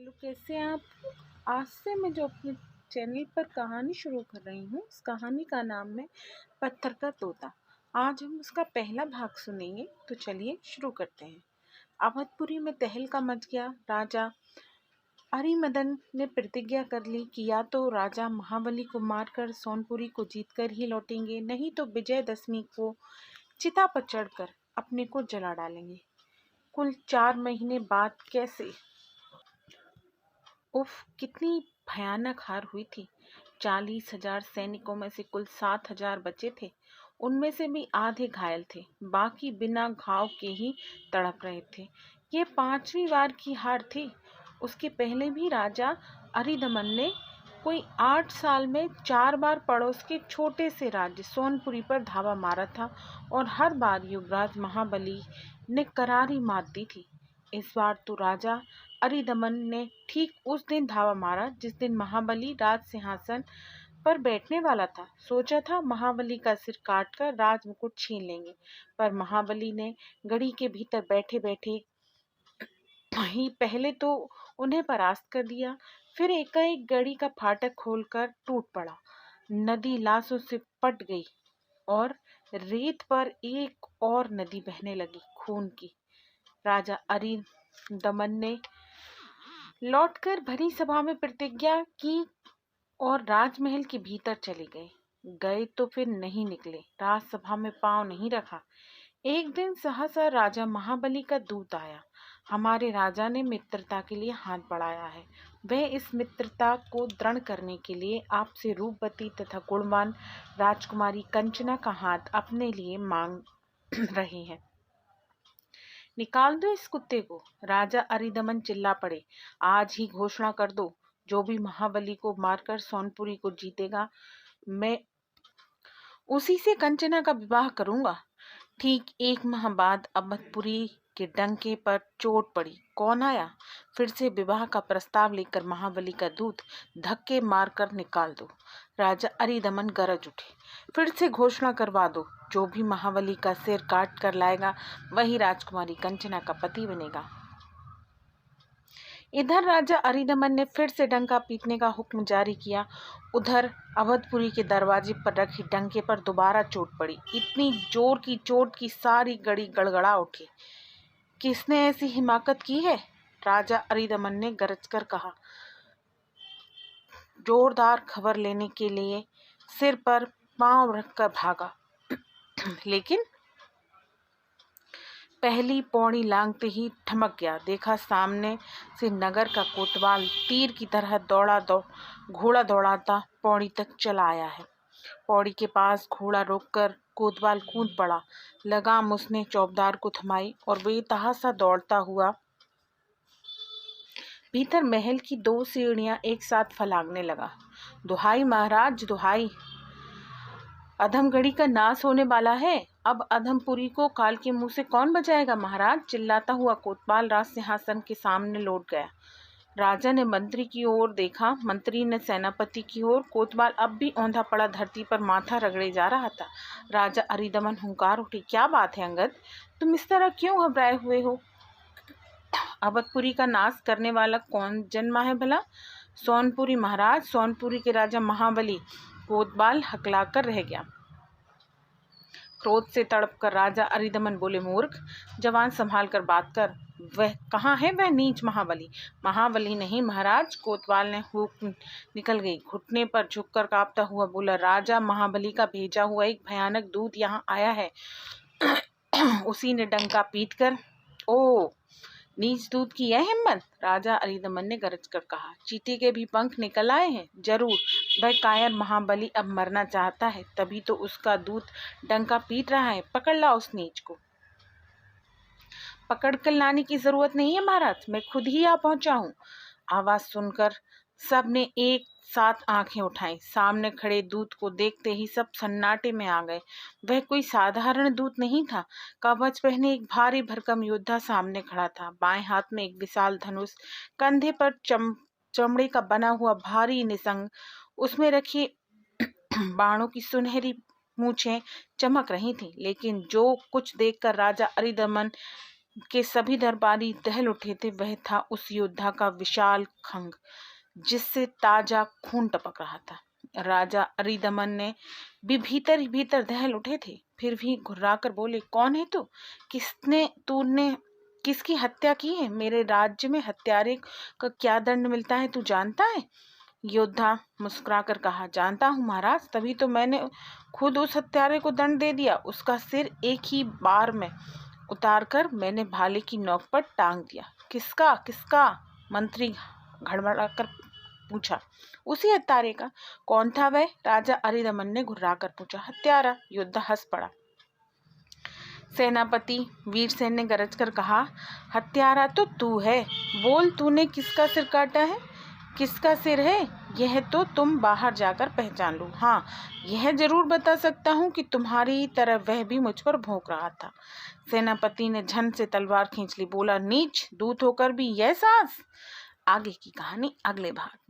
Hello, कैसे हैं आप। आज से मैं जो अपने चैनल पर कहानी शुरू कर रही हूँ, उस कहानी का नाम है पत्थर का तोता। आज हम उसका पहला भाग सुनेंगे, तो चलिए शुरू करते हैं। अवधपुरी में तहलका मच गया। राजा अरिमर्दन ने प्रतिज्ञा कर ली कि या तो राजा महाबली को मारकर सोनपुरी को जीतकर ही लौटेंगे, नहीं तो विजयदशमी को चिता पर चढ़कर अपने को जला डालेंगे। कुल 4 महीने बाद कैसे। उफ, कितनी भयानक हार हुई थी। 40,000 सैनिकों में से कुल 7,000 बचे थे। उनमें से भी आधे घायल थे, बाकी बिना घाव के ही तड़प रहे थे। ये 5वीं बार की हार थी। उसके पहले भी राजा अरिदमन ने कोई 8 साल में 4 बार पड़ोस के छोटे से राज्य सोनपुरी पर धावा मारा था, और हर बार युवराज महाबली ने करारी मात दी थी। इस बार तो राजा अरिदमन ने ठीक उस दिन धावा मारा जिस दिन महाबली राज सिंहासन पर बैठने वाला था। सोचा था महाबली का सिर काटकर राज मुकुट छीन लेंगे, पर महाबली ने गढ़ी के भीतर बैठे बैठे ही पहले तो उन्हें परास्त कर दिया, फिर एकाएक गढ़ी का फाटक खोलकर टूट पड़ा। नदी लाशों से पट गई और रेत पर एक और नदी बहने लगी, खून की। राजा अरिदमन ने लौटकर भरी सभा में प्रतिज्ञा की और राजमहल के भीतर चले गए। गए तो फिर नहीं निकले, राजसभा में पांव नहीं रखा। एक दिन सहसा राजा महाबली का दूत आया। हमारे राजा ने मित्रता के लिए हाथ बढ़ाया है। वह इस मित्रता को दृढ़ करने के लिए आपसे रूपवती तथा गुणवान राजकुमारी कंचना का हाथ अपने लिए मांग रहे हैं। निकाल दो इस कुत्ते को। राजा अरिदमन चिल्ला पड़े। आज ही घोषणा कर दो, जो भी महाबली को मारकर सोनपुरी को जीतेगा, मैं उसी से कंचना का विवाह करूंगा। ठीक 1 माह बाद अवधपुरी के डंके पर चोट पड़ी। कौन आया? फिर से विवाह का प्रस्ताव लेकर महाबली का दूत। धक्के मारकर निकाल दो। राजा अरिदमन गरज उठे। फिर से घोषणा करवा दो, जो भी महाबली का सिर काट कर लाएगा वही राजकुमारी कंचना का पति बनेगा। इधर राजा अरिदमन ने फिर से डंका पीटने का हुक्म जारी किया। उधर अवधपुरी के दरवाजे पर रखे डंके पर दोबारा चोट पड़ी। इतनी जोर की चोट की सारी गढ़ी गड़गड़ा उठी। किसने ऐसी हिमाकत की है? राजा अरिदमन ने गरज कर कहा। जोरदार खबर लेने के लिए सिर पर पांव रखकर भागा, लेकिन पहली पौड़ी लांघते ही ठमक गया। देखा सामने से नगर का कोतवाल तीर की तरह घोड़ा दौड़ाता पौड़ी तक चला आया है। पौड़ी के पास घोड़ा रोककर कोतवाल कूद पड़ा। लगाम उसने चौबदार को थमाई और बेतहासा दौड़ता हुआ भीतर महल की 2 सीढ़ियां एक साथ फलांगने लगा। दुहाई महाराज, दुहाई, अधमगढ़ी का नाश होने वाला है। अब अधमपुरी को काल के मुंह से कौन बचाएगा महाराज। चिल्लाता हुआ कोतवाल राज सिंहासन के सामने लौट गया। राजा ने मंत्री की ओर देखा, मंत्री ने सेनापति की ओर। कोतवाल अब भी औंधा पड़ा धरती पर माथा रगड़े जा रहा था। राजा अरिदमन हुंकार उठे। क्या बात है अंगद, तुम इस तरह क्यों घबराए हुए हो? अवधपुरी का नाश करने वाला कौन जन्मा है भला? सोनपुरी महाराज, सोनपुरी के राजा महाबली। कोतवाल हकलाकर रह गया। क्रोध से तड़प कर राजा अरिदमन बोले, मूर्ख, जवान संभाल कर बात कर। वह कहाँ है, वह नीच महाबली? महाबली नहीं महाराज। कोतवाल ने हुक निकल गई। घुटने पर झुककर कांपता हुआ बोला, राजा महाबली का भेजा हुआ एक भयानक दूत यहाँ आया है। उसी ने डंका पीट कर। ओ, नीच दूत की यह हिम्मत? राजा अरिदमन ने गरज कर कहा। चीते के भी पंख निकल आए हैं। जरूर, वह कायर महाबली अब मरना चाहता है, तभी तो उसका दूत डंका पीट रहा है। पकड़ ला उस नीच को। पकड़ कर लाने की जरूरत नहीं है महाराज, मैं खुद ही आ पहुंचा हूँ। आवाज सुनकर सबने एक साथ आंखें उठाई। सामने खड़े दूत को देखते ही सब सन्नाटे में आ गए। वह कोई साधारण दूत नहीं था। कवच पहने एक भारी भरकम योद्धा सामने खड़ा था। बाएं हाथ में एक विशाल धनुष, कंधे पर चमड़े का बना हुआ भारी निशंग, उसमें रखी बाणों की सुनहरी मूछें चमक रही थी। लेकिन जो कुछ देखकर राजा अरिदमन के सभी दरबारी दहल उठे थे वह था उस योद्धा का विशाल खंग जिससे ताजा खून टपक रहा था। राजा अरिदमन ने भी भीतर ही भीतर दहल उठे थे, फिर भी घुर्राकर बोले, कौन है तू? तूने किसकी हत्या की है? मेरे राज्य में हत्यारे का क्या दंड मिलता है तू जानता है? योद्धा मुस्कुराकर कहा, जानता हूँ महाराज, तभी तो मैंने खुद उस हत्यारे को दंड दे दिया। उसका सिर एक ही बार में उतारकर मैंने भाले की नोक पर टांग दिया। किसका किसका? मंत्री घड़बड़ाकर पूछा। उसी हत्यारे का। कौन था वह? राजा अरिदमन ने घुर्राकर पूछा। हत्यारा। योद्धा हंस पड़ा। सेनापति वीरसेन ने गरज कर कहा, हत्यारा तो तू है। बोल, तूने किसका सिर काटा है? किसका सिर है यह तो तुम बाहर जाकर पहचान लो। हाँ, यह जरूर बता सकता हूँ कि तुम्हारी तरह वह भी मुझ पर भौंक रहा था। सेनापति ने झन से तलवार खींच ली। बोला, नीच, दूत होकर भी यह साहस। आगे की कहानी अगले भाग।